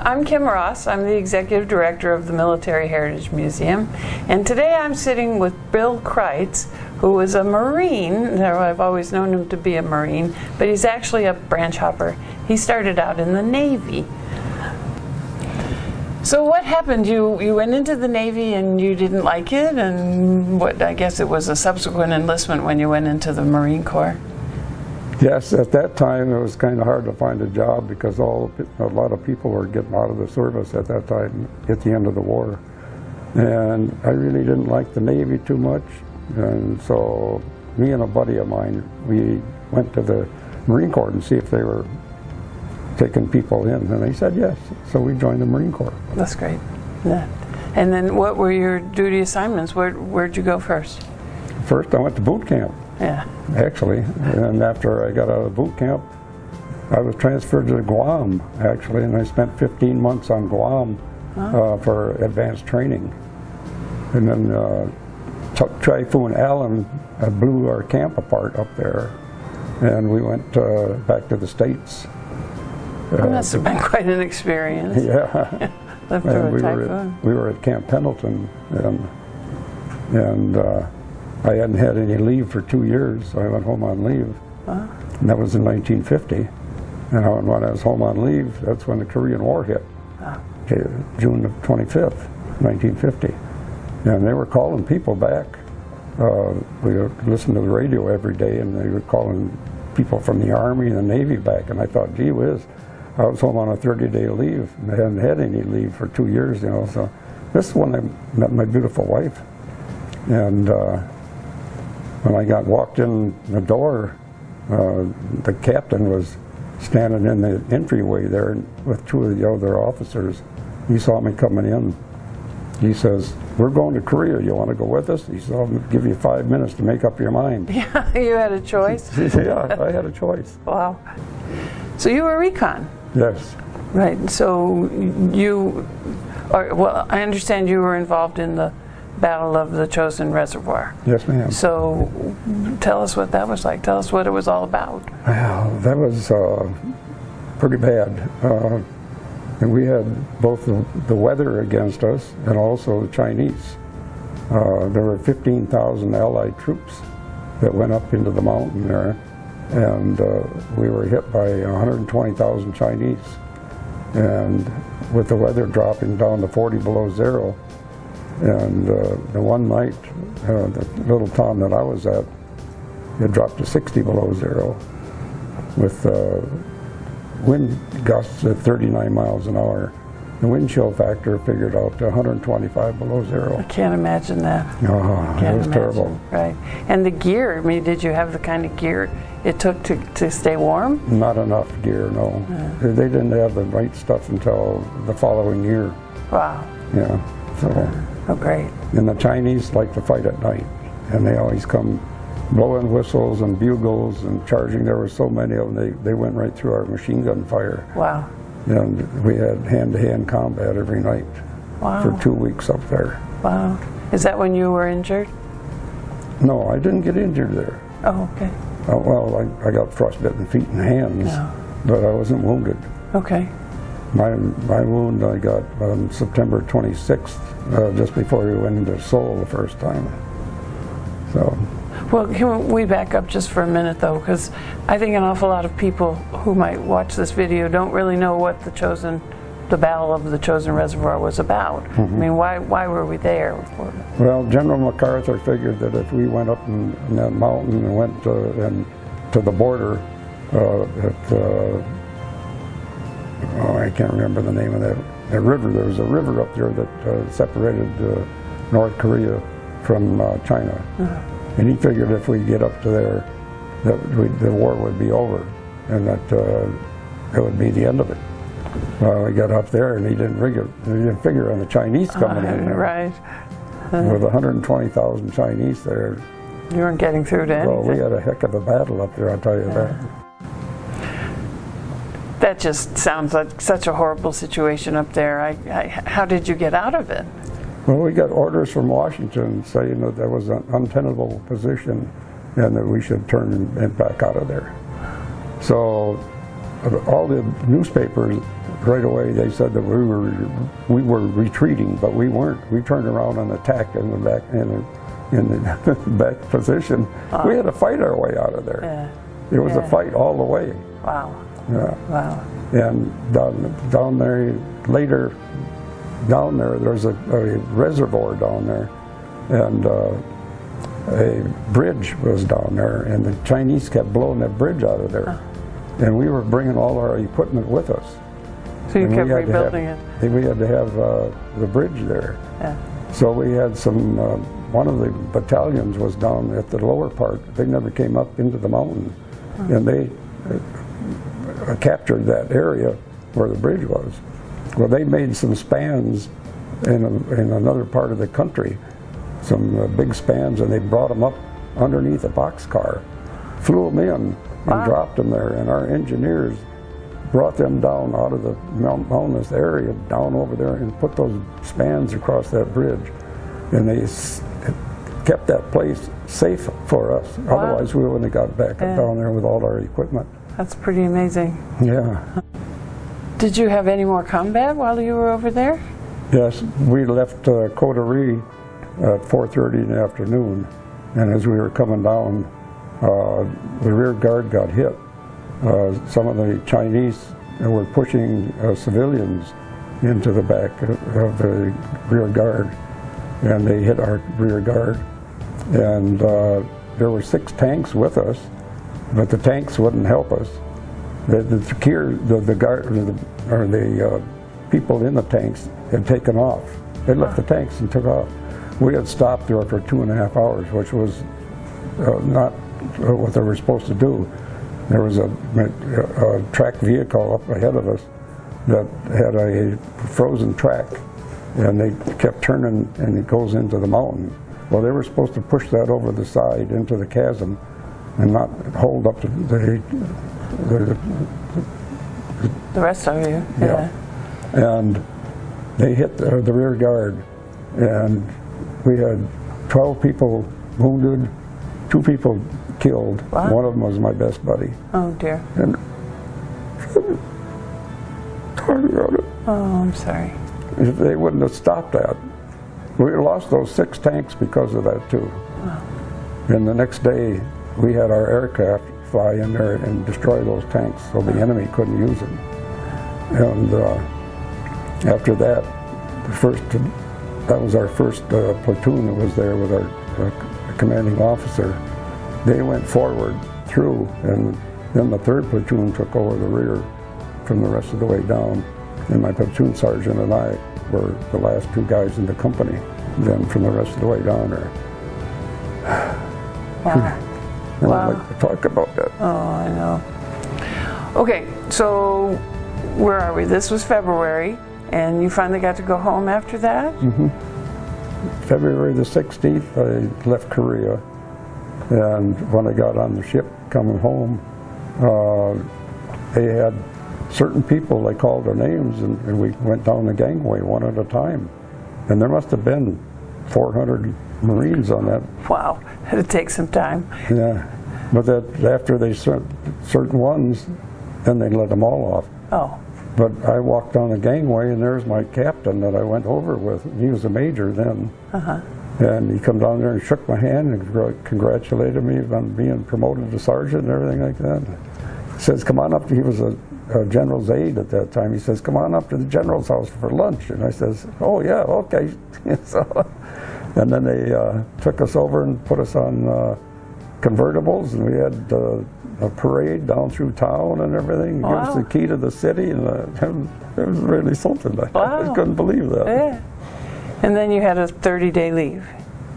I'm Kim Ross. I'm the Executive Director of the Military Heritage Museum. And today I'm sitting with Bill Kreitz, who was a Marine. I've always known him to be a Marine, but he's actually a branch hopper. He started out in the Navy. So what happened? You went into the Navy and you didn't like it, and I guess it was a subsequent enlistment when you went into the Marine Corps? Yes, at that time it was kind of hard to find a job because a lot of people were getting out of the service at that time at the end of the war. And I really didn't like the Navy too much, and so me and a buddy of mine, we went to the Marine Corps and see if they were taking people in, and they said yes, so we joined the Marine Corps. That's great. Yeah. And then what were your duty assignments? Where'd you go first? First I went to boot camp. Yeah. Actually, and after I got out of boot camp, I was transferred to Guam, actually, and I spent 15 months on Guam for advanced training. And then Typhoon Allen blew our camp apart up there, and we went back to the States. That must have been quite an experience. Yeah. Lived through a typhoon. We were at Camp Pendleton, and I hadn't had any leave for 2 years, so I went home on leave. And that was in 1950. And when I was home on leave, that's when the Korean War hit, June 25th, 1950. And they were calling people back. We listened to the radio every day, and they were calling people from the Army and the Navy back. And I thought, gee whiz, I was home on a 30-day leave, and I hadn't had any leave for 2 years, you know. So this is when I met my beautiful wife. And when I walked in the door, the captain was standing in the entryway there with two of the other officers. He saw me coming in. He says, "We're going to Korea. You want to go with us?" He said, "I'll give you 5 minutes to make up your mind." Yeah, you had a choice? Yeah, I had a choice. Wow. So you were recon? Yes. Right. So well, I understand you were involved in the Battle of the Chosin Reservoir. Yes, ma'am. So tell us what that was like. Tell us what it was all about. Well, that was pretty bad. And we had both the weather against us and also the Chinese. There were 15,000 Allied troops that went up into the mountain there, and we were hit by 120,000 Chinese. And with the weather dropping down to 40 below zero, and the one night, the little town that I was at, it dropped to 60 below zero with wind gusts at 39 miles an hour. The wind chill factor figured out to 125 below zero. I can't imagine that. Oh, it was terrible. Right. And the gear, I mean, did you have the kind of gear it took to stay warm? Not enough gear, no. Yeah. They didn't have the right stuff until the following year. Wow. Yeah. So. Oh, great. And the Chinese like to fight at night, and they always come blowing whistles and bugles and charging. There were so many of them, they went right through our machine gun fire. Wow. And we had hand-to-hand combat every night. Wow. For 2 weeks up there. Wow. Is that when you were injured? No, I didn't get injured there. Oh, okay. Well, I got frostbitten feet and hands, but I wasn't wounded. Okay. My wound I got on September 26th, just before we went into Seoul the first time. So. Well, can we back up just for a minute, though, because I think an awful lot of people who might watch this video don't really know what the Battle of the Chosin Reservoir was about. Mm-hmm. I mean, why were we there? Well, General MacArthur figured that if we went up in that mountain and went to the border I can't remember the name of that river. There was a river up there that separated North Korea from China. Uh-huh. And he figured if we get up to there, that the war would be over, and that it would be the end of it. Well, we got up there, and he didn't figure on the Chinese coming in there. Right. With 120,000 Chinese there. You weren't getting through to anything. Well, we had a heck of a battle up there, I'll tell you that. That just sounds like such a horrible situation up there. How did you get out of it? Well, we got orders from Washington saying that there was an untenable position and that we should turn it back out of there. So all the newspapers right away, they said that we were retreating, but we weren't. We turned around and attacked in the back in the back position. We had to fight our way out of there. Yeah. It was a fight all the way. Wow. Yeah. Wow. And down there later, there's a reservoir down there, and a bridge was down there, and the Chinese kept blowing that bridge out of there. And we were bringing all our equipment with us. So you And kept we had to rebuilding have- it. We had to have the bridge there. Yeah. So we had some, one of the battalions was down at the lower part. They never came up into the mountain. And they captured that area where the bridge was. Well, they made some spans in another part of the country, some big spans, and they brought them up underneath a boxcar, flew them in, and dropped them there. And our engineers brought them down out of the mountainous area, down over there, and put those spans across that bridge. And they kept that place safe for us. Wow. Otherwise, we wouldn't have got back up down there with all our equipment. That's pretty amazing. Yeah. Did you have any more combat while you were over there? Yes, we left Coterie at 4:30 in the afternoon, and as we were coming down, the rear guard got hit. Some of the Chinese were pushing civilians into the back of the rear guard, and they hit our rear guard. And there were 6 tanks with us, but the tanks wouldn't help us. The people in the tanks had taken off. They left the tanks and took off. We had stopped there for 2.5 hours, which was not what they were supposed to do. There was a track vehicle up ahead of us that had a frozen track, and they kept turning, and it goes into the mountain. Well, they were supposed to push that over the side into the chasm and not hold up to the rest of you? Yeah. And they hit the rear guard, and we had 12 people wounded, 2 people killed. Wow. One of them was my best buddy. Oh dear. And talking about it, Oh, I'm sorry. if they wouldn't have stopped that, we lost those 6 tanks because of that too. Wow. And the next day, we had our aircraft fly in there and destroy those tanks, so the enemy couldn't use them. And after that, that was our first platoon that was there with our commanding officer. They went forward through, and then the 3rd platoon took over the rear from the rest of the way down. And my platoon sergeant and I were the last 2 guys in the company, then from the rest of the way down there. Wow. And Wow. I'd like to talk about that. Oh, I know. Okay, so where are we? This was February, and you finally got to go home after that? February the 16th, I left Korea, and when I got on the ship coming home, they had certain people, they called their names, and we went down the gangway one at a time. And there must have been 400 Marines on that. Wow, it'd take some time. Yeah, but that after they certain ones, then they let them all off. Oh, But I walked down the gangway, and there's my captain that I went over with. He was a major then. And he come down there and shook my hand and congratulated me on being promoted to sergeant and everything like that. He says, come on up to, he was a general's aide at that time. He says, come on up to the general's house for lunch. And I says, oh yeah, okay. And then they took us over and put us on convertibles, and we had a parade down through town and everything. Wow. Give us the key to the city, and it was really something. I Wow. couldn't believe that. yeah. And then you had a 30-day leave.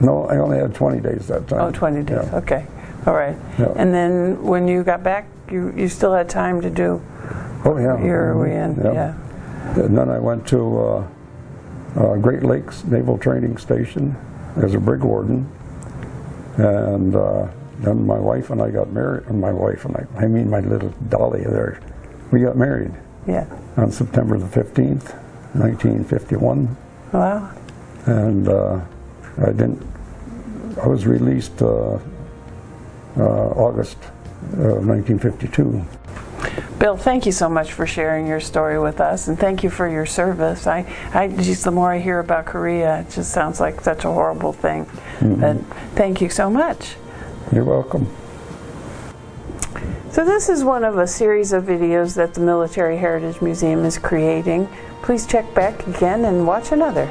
No, I only had 20 days that time. Oh, 20 days, Yeah. okay. All right. Yeah. And then when you got back, you still had time to do Oh yeah. your way in. Yeah. And then I went to Great Lakes Naval Training Station as a brig warden, and then my wife and I got married. My wife and I mean my little Dolly there. We got married Yeah. on September the 15th, 1951, Wow. and I was released August of 1952. Bill, thank you so much for sharing your story with us, and thank you for your service. Just the more I hear about Korea, it just sounds like such a horrible thing. But thank you so much. You're welcome. So this is one of a series of videos that the Military Heritage Museum is creating. Please check back again and watch another.